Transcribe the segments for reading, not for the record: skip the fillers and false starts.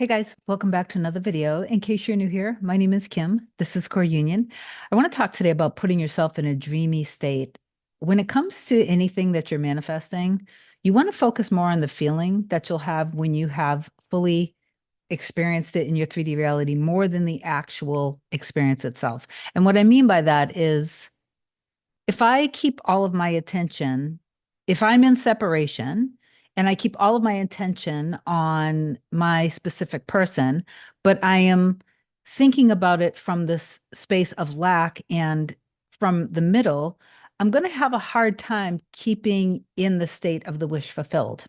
Hey guys, welcome back to another video. In case you're new here, my name is Kim. This is Core Union. I want to talk today about putting yourself in a dreamy state. When it comes to anything that you're manifesting, you want to focus more on the feeling that you'll have when you have fully experienced it in your 3D reality more than the actual experience itself. And what I mean by that is if I keep all of my attention, if I'm in separation and I keep all of my attention on my specific person, but I am thinking about it from this space of lack and from the middle, I'm going to have a hard time keeping in the state of the wish fulfilled.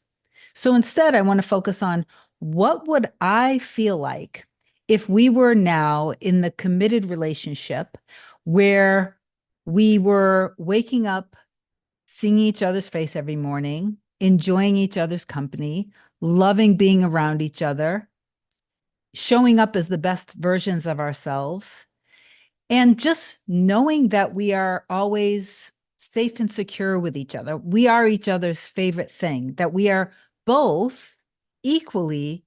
So instead, I want to focus on what would I feel like if we were now in the committed relationship where we were waking up, seeing each other's face every morning, enjoying each other's company, loving being around each other, showing up as the best versions of ourselves, and just knowing that we are always safe and secure with each other. We are each other's favorite thing, that we are both equally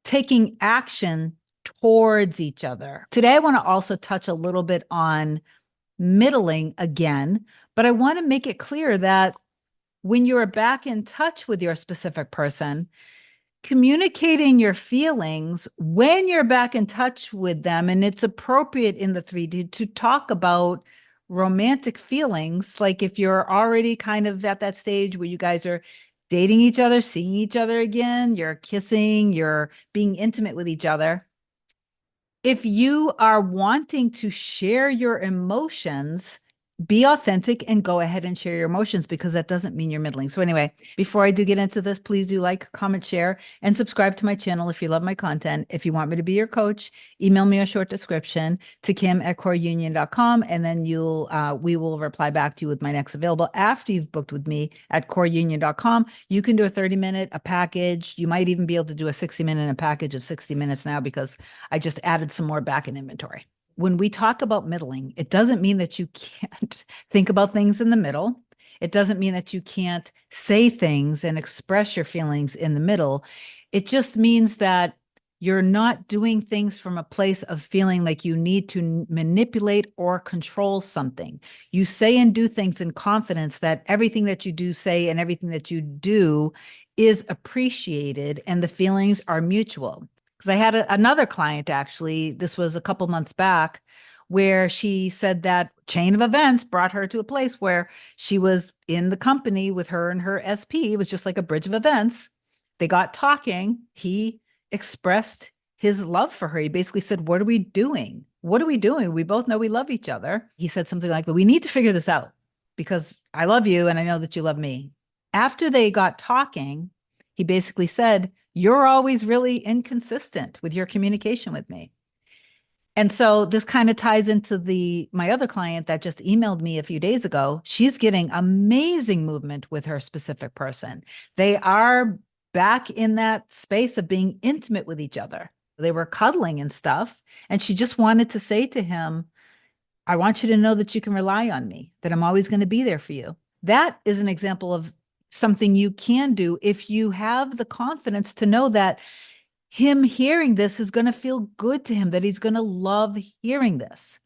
taking action towards each other. Today, I want to also touch a little bit on middling again, but I want to make it clear that when you're back in touch with your specific person, communicating your feelings when you're back in touch with them, and it's appropriate in the 3D to talk about romantic feelings. Like if you're already kind of at that stage where you guys are dating each other, seeing each other again, you're kissing, you're being intimate with each other. If you are wanting to share your emotions, be authentic and go ahead and share your emotions because that doesn't mean you're middling. So anyway, before I do get into this, please do like, comment, share, and subscribe to my channel if you love my content. If you want me to be your coach, email me a short description to kim@coreunion.com, and then we will reply back to you with my next available after you've booked with me at coreunion.com. You can do a 30-minute, a package. You might even be able to do a 60-minute and a package of 60 minutes now because I just added some more back in inventory. When we talk about middling, it doesn't mean that you can't think about things in the middle. It doesn't mean that you can't say things and express your feelings in the middle. It just means that you're not doing things from a place of feeling like you need to manipulate or control something. You say and do things in confidence that everything that you do say and everything that you do is appreciated and the feelings are mutual. Because I had another client, actually, this was a couple months back, where she said that chain of events brought her to a place where she was in the company with her and her SP. It was just like a bridge of events. They got talking. He expressed his love for her. He basically said, "What are we doing? What are we doing? We both know we love each other." He said something like, "We need to figure this out because I love you and I know that you love me." After they got talking, he basically said, "You're always really inconsistent with your communication with me." And so this kind of ties into the my other client that just emailed me a few days ago. She's getting amazing movement with her specific person. They are back in that space of being intimate with each other. They were cuddling and stuff. And she just wanted to say to him, "I want you to know that you can rely on me, that I'm always going to be there for you." That is an example of something you can do if you have the confidence to know that him hearing this is going to feel good to him, that he's going to love hearing this.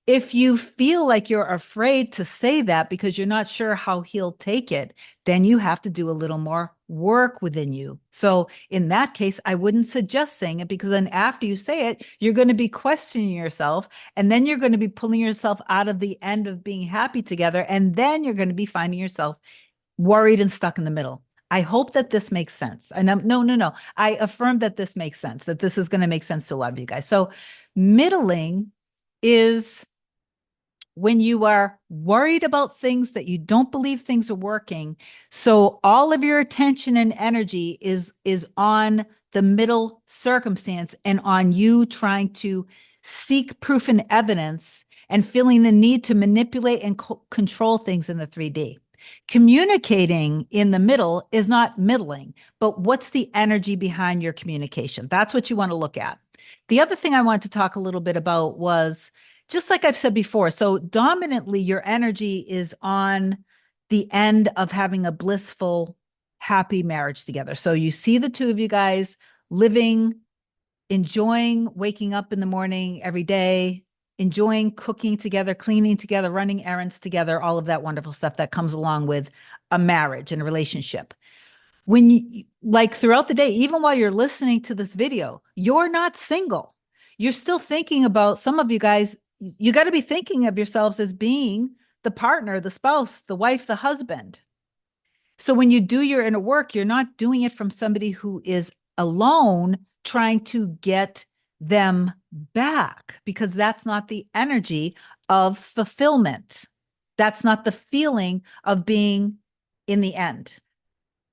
If you feel like you're afraid to say that because you're not sure how he'll take it, then you have to do a little more work within you. So in that case, I wouldn't suggest saying it because then after you say it, you're going to be questioning yourself. And then you're going to be pulling yourself out of the end of being happy together. And then you're going to be finding yourself worried and stuck in the middle. I hope that this makes sense. And no. I affirm that this makes sense, that this is going to make sense to a lot of you guys. So middling is when you are worried about things that you don't believe things are working. So all of your attention and energy is on the middle circumstance and on you trying to seek proof and evidence and feeling the need to manipulate and control things in the 3D. Communicating in the middle is not middling, but what's the energy behind your communication? That's what you want to look at. The other thing I wanted to talk a little bit about was just like I've said before. So dominantly, your energy is on the end of having a blissful, happy marriage together. So you see the two of you guys living enjoying waking up in the morning every day, enjoying cooking together, cleaning together, running errands together, all of that wonderful stuff that comes along with a marriage and a relationship. When you, like throughout the day, even while you're listening to this video, you're not single. You're still thinking about, some of you guys, you got to be thinking of yourselves as being the partner, the spouse, the wife, the husband. So when you do your inner work, you're not doing it from somebody who is alone trying to get them back, because that's not the energy of fulfillment. That's not the feeling of being in the end.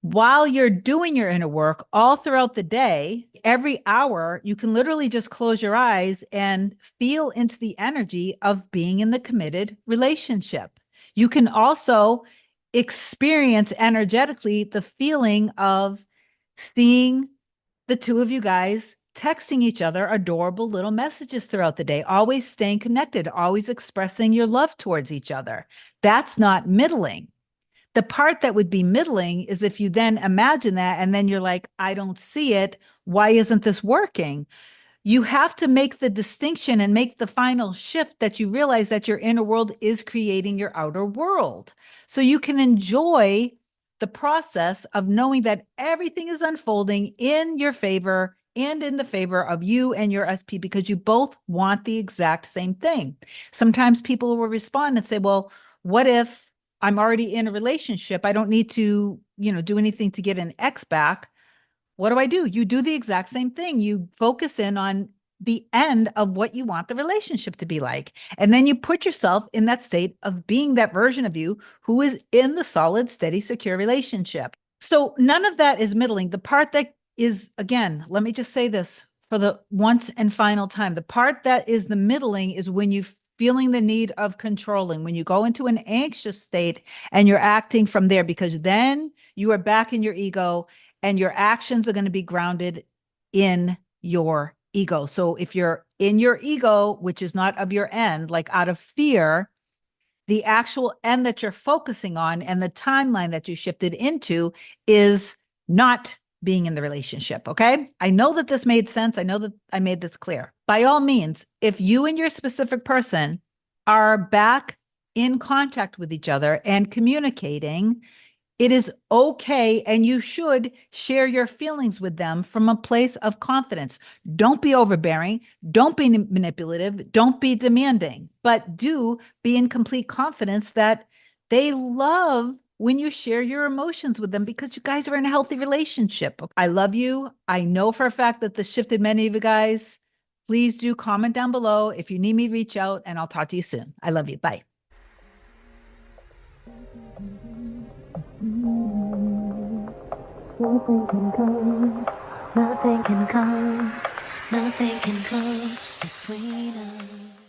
While you're doing your inner work all throughout the day, every hour, you can literally just close your eyes and feel into the energy of being in the committed relationship. You can also experience energetically the feeling of seeing the two of you guys texting each other adorable little messages throughout the day, always staying connected, always expressing your love towards each other. That's not middling. The part that would be middling is if you then imagine that and then you're like, I don't see it. Why isn't this working? You have to make the distinction and make the final shift that you realize that your inner world is creating your outer world. So you can enjoy the process of knowing that everything is unfolding in your favor and in the favor of you and your SP, because you both want the exact same thing. Sometimes people will respond and say, well, what if I'm already in a relationship? I don't need to, do anything to get an ex back. What do? You do the exact same thing. You focus in on the end of what you want the relationship to be like. And then you put yourself in that state of being that version of you who is in the solid, steady, secure relationship. So none of that is middling. The part that is, again, let me just say this for the once and final time. The part that is the middling is when you feeling the need of controlling, when you go into an anxious state and you're acting from there, because then you are back in your ego and your actions are going to be grounded in your ego. So if you're in your ego, which is not of your end, like out of fear, the actual end that you're focusing on and the timeline that you shifted into is not being in the relationship. Okay. I know that this made sense. I know that I made this clear. By all means, if you and your specific person are back in contact with each other and communicating, it is okay, and you should share your feelings with them from a place of confidence. Don't be overbearing. Don't be manipulative. Don't be demanding, but do be in complete confidence that they love when you share your emotions with them, because you guys are in a healthy relationship. I love you. I know for a fact that this shifted many of you guys. Please do comment down below. If you need me, reach out, and I'll talk to you soon. I love you. Bye. Nothing can come, nothing can come, nothing can come between us.